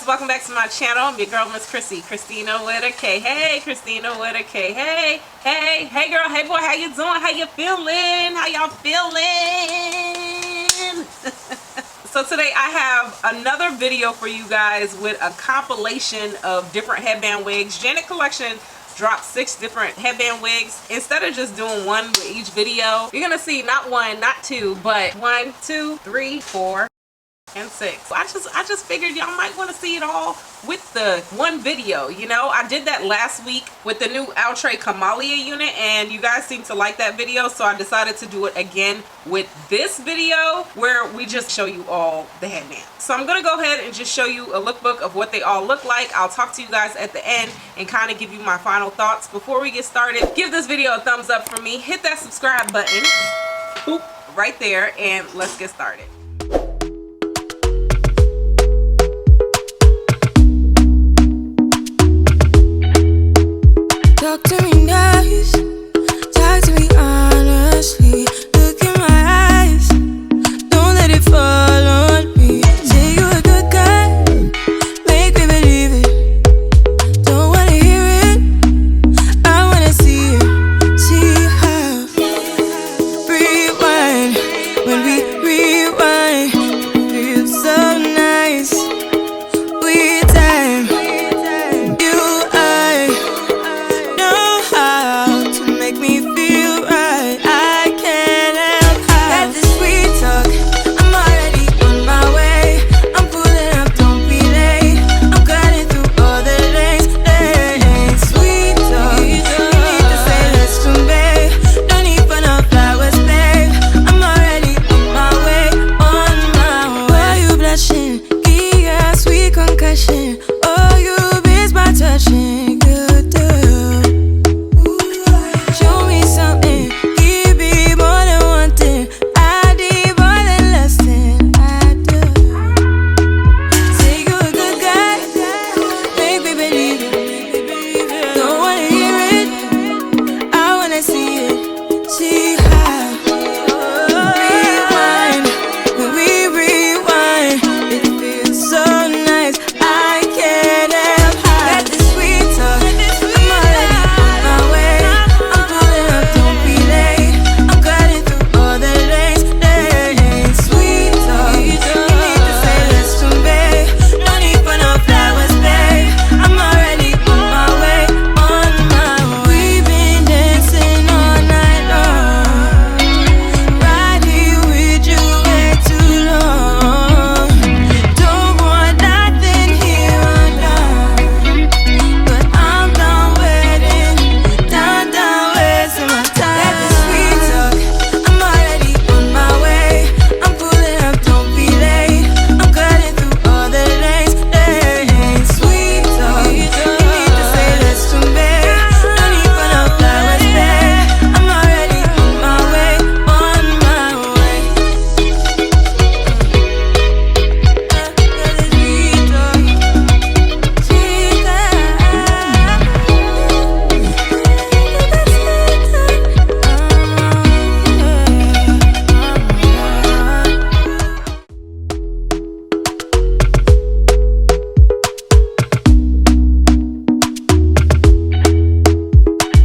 welcome back to my channel. I'm your girl, Miss Khrissy. Christina with a K. Hey, Christina with a K. Hey, hey, hey girl, hey boy, how you doing? How you feeling? How y'all feeling? So today I have another video for you guys with a compilation of different headband wigs. Janet Collection dropped 6 different headband wigs. Instead of just doing one with each video, you're gonna see not one, not two, but 1, 2, 3, 4, and 6. I just figured y'all might want to see it all with the one video. You know, I did that last week with the new Outre Kamalia unit and you guys seem to like that video, so I decided to do it again with this video where we just show you all the headbands. So I'm gonna go ahead and just show you a lookbook of what they all look like. I'll talk to you guys at the end and kind of give you my final thoughts. Before we get started, give this video a thumbs up for me, hit that subscribe button, boop, right there, and let's get started. Talk to me nice, talk to me honestly. Look in my eyes, don't let it fall on me. Say you're a good guy, make me believe it. Don't wanna hear it, I wanna see it. See how rewind, when we rewind, it feels so nice. We time, you, make me feel right. I can't help that this sweet talk. I'm already on my way. I'm pulling up, don't be late. I'm cutting through all the lanes. Sweet talk. You need to say let's convey. No need for no flowers, babe. I'm already on my way, on my way. Why you blushing? Yeah, sweet concussion. Oh, you miss my touching. Good girl.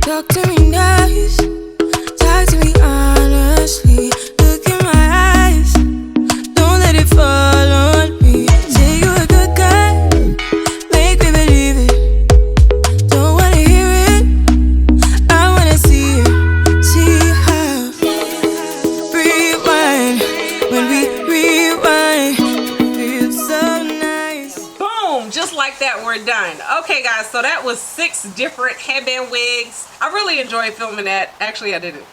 Talk to me nice, talk to me honestly. Look in my eyes, don't let it fall on me. Say you're a good guy, make me believe it. Don't wanna hear it, I wanna see it. See how rewind, when we rewind, it feels so nice. Boom, just like that, we're done. Okay guys, so that was 6 different headband wigs. I really enjoyed filming that. Actually, I didn't.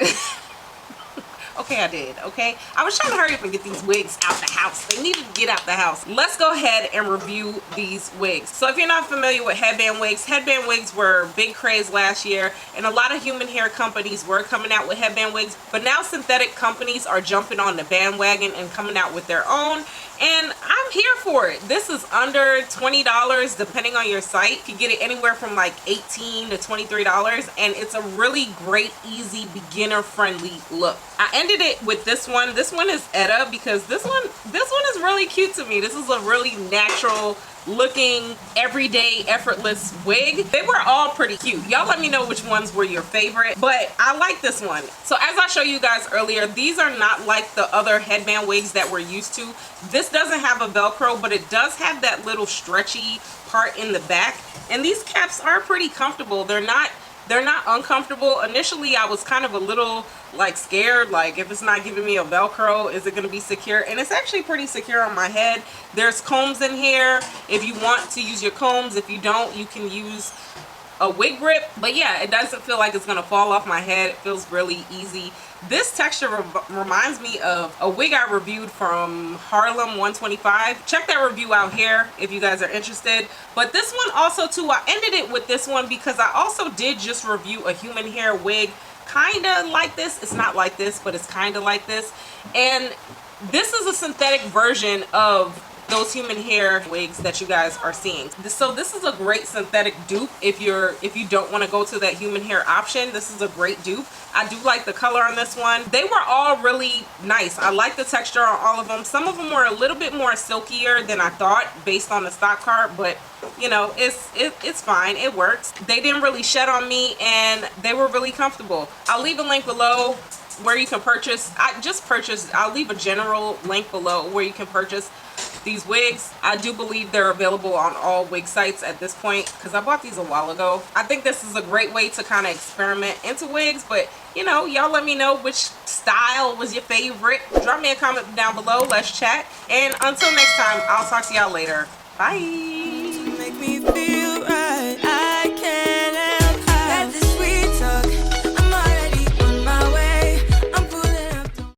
Okay, I did. Okay, I was trying to hurry up and get these wigs out the house. They needed to get out the house. Let's go ahead and review these wigs. So if you're not familiar with headband wigs were big craze last year, and a lot of human hair companies were coming out with headband wigs, but now synthetic companies are jumping on the bandwagon and coming out with their own. And I'm here for it. This is under $20 depending on your site. You can get it anywhere from like $18 to $23, and it's a really great, easy, beginner friendly look. I ended it with this one. This one is ETTA because this one is really cute to me. This is a really natural looking everyday effortless wig. They were all pretty cute. Y'all let me know which ones were your favorite, but I like this one. So as I showed you guys earlier, these are not like the other headband wigs that we're used to. This doesn't have a Velcro, but it does have that little stretchy part in the back, and these caps are pretty comfortable. They're not uncomfortable. Initially I was kind of a little like scared, like if it's not giving me a Velcro, is it going to be secure? And it's actually pretty secure on my head. There's combs in here if you want to use your combs. If you don't, you can use a wig grip. But yeah, it doesn't feel like it's going to fall off my head. It feels really easy. This texture reminds me of a wig I reviewed from Harlem 125. Check that review out here if you guys are interested. But this one also too, I ended it with this one because I also did just review a human hair wig kind of like this. It's not like this, but it's kind of like this. And this is a synthetic version of those human hair wigs that you guys are seeing. So this is a great synthetic dupe if you don't want to go to that human hair option. This is a great dupe. I do like the color on this one. They were all really nice. I like the texture on all of them. Some of them were a little bit more silkier than I thought based on the stock card, but you know, it's fine. It works. They didn't really shed on me and they were really comfortable. I'll leave a link below where you can purchase. I'll leave a general link below where you can purchase these wigs. I do believe they're available on all wig sites at this point because I bought these a while ago. I think this is a great way to kind of experiment into wigs, but you know, y'all let me know which style was your favorite. Drop me a comment down below. Let's chat. And until next time, I'll talk to y'all later. Bye. Make me feel